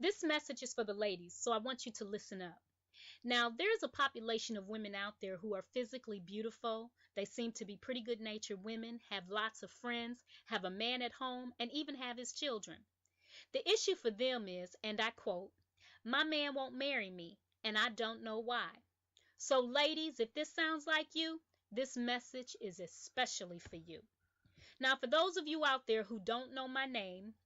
This message is for the ladies, so I want you to listen up. Now, there's a population of women out there who are physically beautiful. They seem to be pretty good natured women, have lots of friends, have a man at home, and even have his children. The issue for them is, and I quote, "My man won't marry me, and I don't know why." So, ladies, if this sounds like you, this message is especially for you. Now, for those of you out there who don't know my name,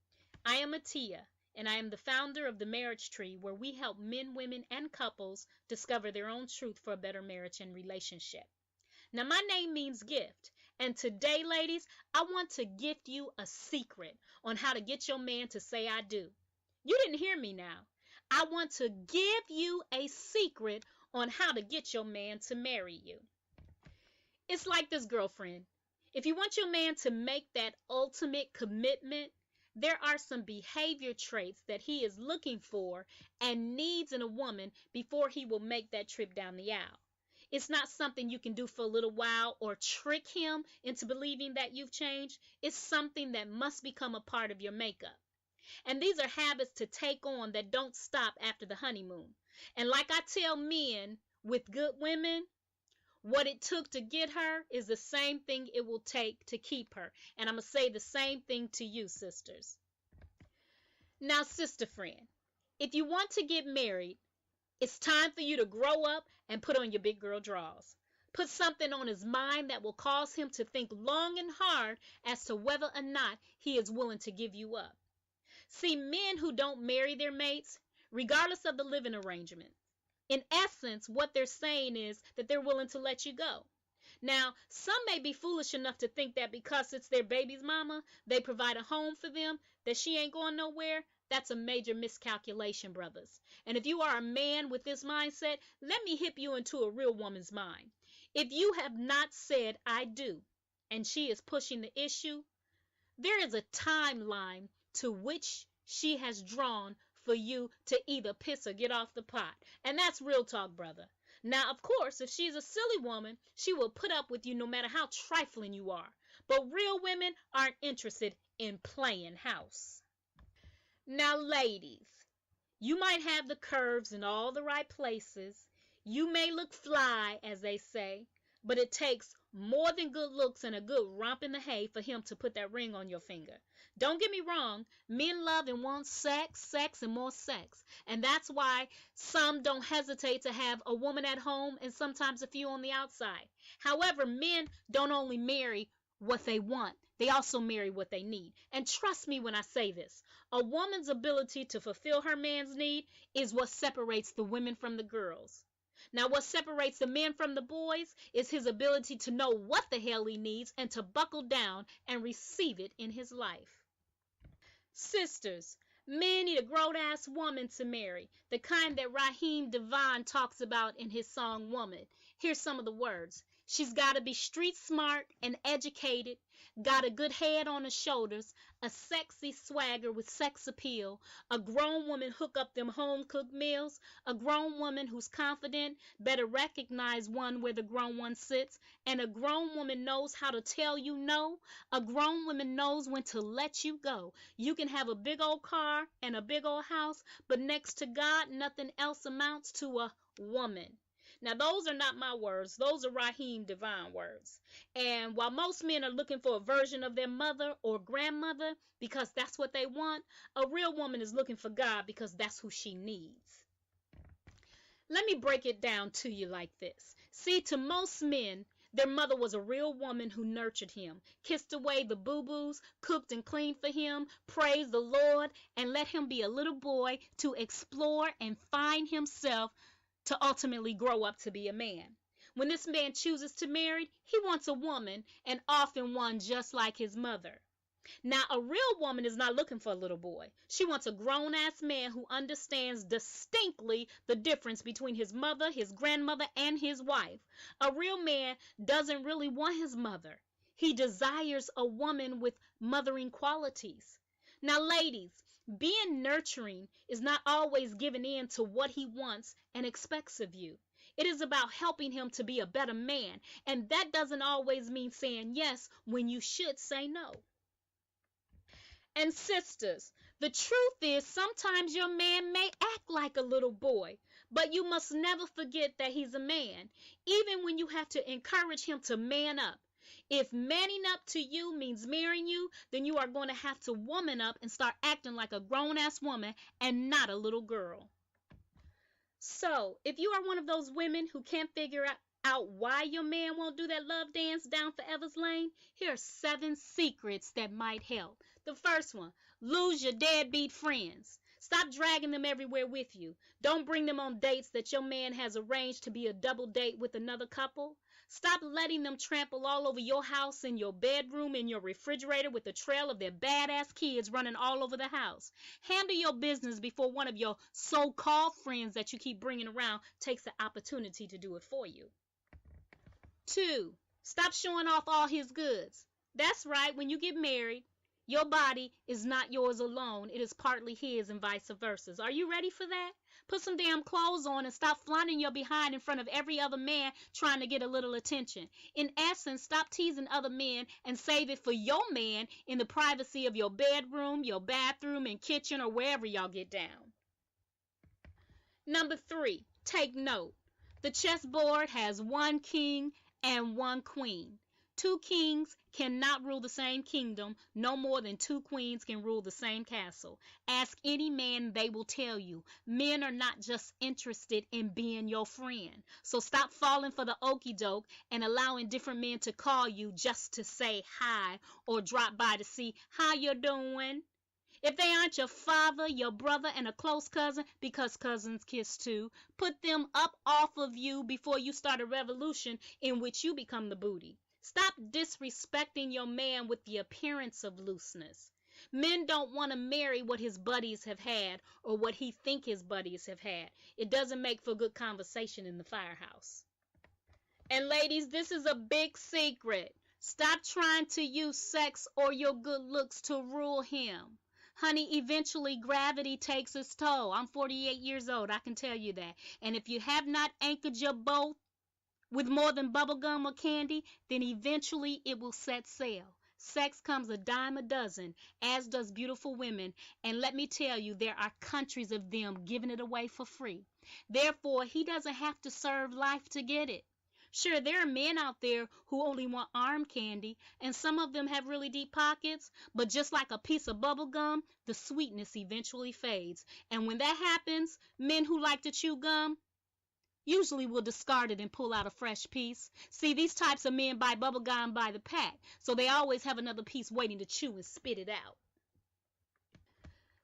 I am Atiya, and I am the founder of the Marriage Tree, where we help men, women, and couples discover their own truth for a better marriage and relationship. Now, my name means gift, and today, ladies, I want to gift you a secret on how to get your man to say I do. You didn't hear me now. I want to give you a secret on how to get your man to marry you. It's like this, girlfriend. If you want your man to make that ultimate commitment, there are some behavior traits that he is looking for and needs in a woman before he will make that trip down the aisle. It's not something you can do for a little while or trick him into believing that you've changed. It's something that must become a part of your makeup. And these are habits to take on that don't stop after the honeymoon. And like I tell men with good women, what it took to get her is the same thing it will take to keep her. And I'm going to say the same thing to you, sisters. Now, sister friend, if you want to get married, it's time for you to grow up and put on your big girl drawers. Put something on his mind that will cause him to think long and hard as to whether or not he is willing to give you up. See, men who don't marry their mates, regardless of the living arrangement, in essence, what they're saying is that they're willing to let you go. Now, some may be foolish enough to think that because it's their baby's mama, they provide a home for them, that she ain't going nowhere. That's a major miscalculation, brothers. And if you are a man with this mindset, let me hip you into a real woman's mind. If you have not said, "I do," and she is pushing the issue, there is a timeline to which she has drawn for you to either piss or get off the pot. And that's real talk, brother. Now, of course, if she's a silly woman, she will put up with you no matter how trifling you are. But real women aren't interested in playing house. Now, ladies, you might have the curves in all the right places. You may look fly, as they say, but it takes more than good looks and a good romp in the hay for him to put that ring on your finger. Don't get me wrong, men love and want sex, sex, and more sex. And that's why some don't hesitate to have a woman at home and sometimes a few on the outside. However, men don't only marry what they want, they also marry what they need. And trust me when I say this, a woman's ability to fulfill her man's need is what separates the women from the girls. Now, what separates the men from the boys is his ability to know what the hell he needs and to buckle down and receive it in his life. Sisters, men need a grown-ass woman to marry, the kind that Raheem Devon talks about in his song Woman. Here's some of the words. She's got to be street smart and educated, got a good head on her shoulders, a sexy swagger with sex appeal, a grown woman hook up them home-cooked meals, a grown woman who's confident, better recognize one where the grown one sits, and a grown woman knows how to tell you no. A grown woman knows when to let you go. You can have a big old car and a big old house, but next to God, nothing else amounts to a woman. Now, those are not my words. Those are Raheem Devon words. And while most men are looking for a version of their mother or grandmother because that's what they want, a real woman is looking for God because that's who she needs. Let me break it down to you like this. See, to most men, their mother was a real woman who nurtured him, kissed away the boo-boos, cooked and cleaned for him, praised the Lord, and let him be a little boy to explore and find himself to ultimately grow up to be a man. When this man chooses to marry, he wants a woman, and often one just like his mother. Now, a real woman is not looking for a little boy. She wants a grown-ass man who understands distinctly the difference between his mother, his grandmother, and his wife. A real man doesn't really want his mother. He desires a woman with mothering qualities. Now, ladies, being nurturing is not always giving in to what he wants and expects of you. It is about helping him to be a better man, and that doesn't always mean saying yes when you should say no. And sisters, The truth is, sometimes your man may act like a little boy, but you must never forget that he's a man, even when you have to encourage him to man up. If manning up to you means marrying you, then you are going to have to woman up and start acting like a grown ass woman and not a little girl. So, if you are one of those women who can't figure out why your man won't do that love dance down Forever's Lane, here are 7 secrets that might help. The first one, lose your deadbeat friends. Stop dragging them everywhere with you. Don't bring them on dates that your man has arranged to be a double date with another couple. Stop letting them trample all over your house, in your bedroom, in your refrigerator, with a trail of their badass kids running all over the house. Handle your business before one of your so-called friends that you keep bringing around takes the opportunity to do it for you. 2, stop showing off all his goods. That's right, when you get married, your body is not yours alone. It is partly his and vice versa. Are you ready for that? Put some damn clothes on and stop flaunting your behind in front of every other man trying to get a little attention. In essence, stop teasing other men and save it for your man in the privacy of your bedroom, your bathroom, and kitchen, or wherever y'all get down. Number 3, take note. The chessboard has 1 king and 1 queen. 2 kings cannot rule the same kingdom, no more than 2 queens can rule the same castle. Ask any man, they will tell you. Men are not just interested in being your friend. So stop falling for the okie doke and allowing different men to call you just to say hi or drop by to see how you're doing. If they aren't your father, your brother, and a close cousin, because cousins kiss too, put them up off of you before you start a revolution in which you become the booty. Stop disrespecting your man with the appearance of looseness. Men don't want to marry what his buddies have had or what he think his buddies have had. It doesn't make for good conversation in the firehouse. And ladies, this is a big secret. Stop trying to use sex or your good looks to rule him. Honey, eventually gravity takes its toll. I'm 48 years old, I can tell you that. And if you have not anchored your boat with more than bubblegum or candy, then eventually it will set sail. Sex comes a dime a dozen, as does beautiful women, and let me tell you, there are countries of them giving it away for free. Therefore, he doesn't have to serve life to get it. Sure, there are men out there who only want arm candy, and some of them have really deep pockets, but just like a piece of bubble gum, the sweetness eventually fades. And when that happens, men who like to chew gum usually will discard it and pull out a fresh piece. See, these types of men buy bubble gum by the pack, so they always have another piece waiting to chew and spit it out.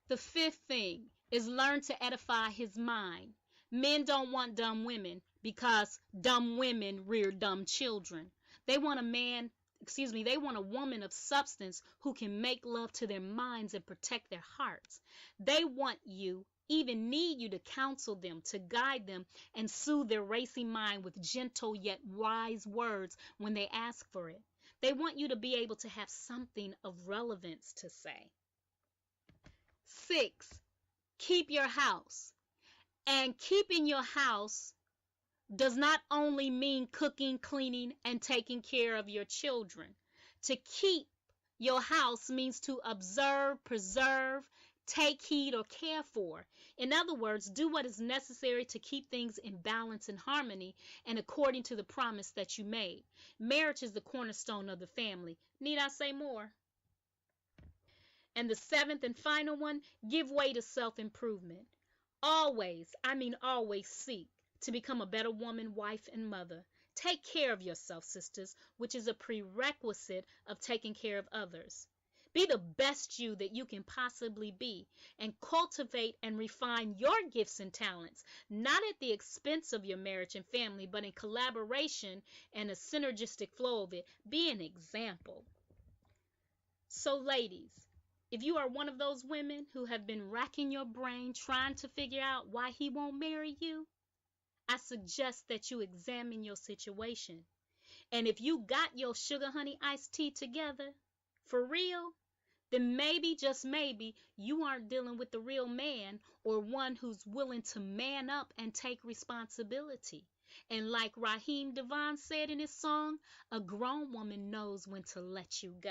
The 5th thing is learn to edify his mind. Men don't want dumb women because dumb women rear dumb children. They want they want a woman of substance who can make love to their minds and protect their hearts. They want you, even need you to counsel them, to guide them, and soothe their racing mind with gentle yet wise words when they ask for it. They want you to be able to have something of relevance to say. 6, keep your house. And keeping your house does not only mean cooking, cleaning, and taking care of your children. To keep your house means to observe, preserve, take heed, or care for. In other words, do what is necessary to keep things in balance and harmony and according to the promise that you made. Marriage is the cornerstone of the family. Need I say more? And the 7th and final one, give way to self-improvement. Always, I mean always, seek to become a better woman, wife, and mother. Take care of yourself, sisters, which is a prerequisite of taking care of others. Be the best you that you can possibly be, and cultivate and refine your gifts and talents, not at the expense of your marriage and family, but in collaboration and a synergistic flow of it. Be an example. So, ladies, if you are one of those women who have been racking your brain trying to figure out why he won't marry you, I suggest that you examine your situation. And if you got your sugar honey iced tea together, for real, then maybe, just maybe, you aren't dealing with the real man, or one who's willing to man up and take responsibility. And like Raheem Devon said in his song, a grown woman knows when to let you go.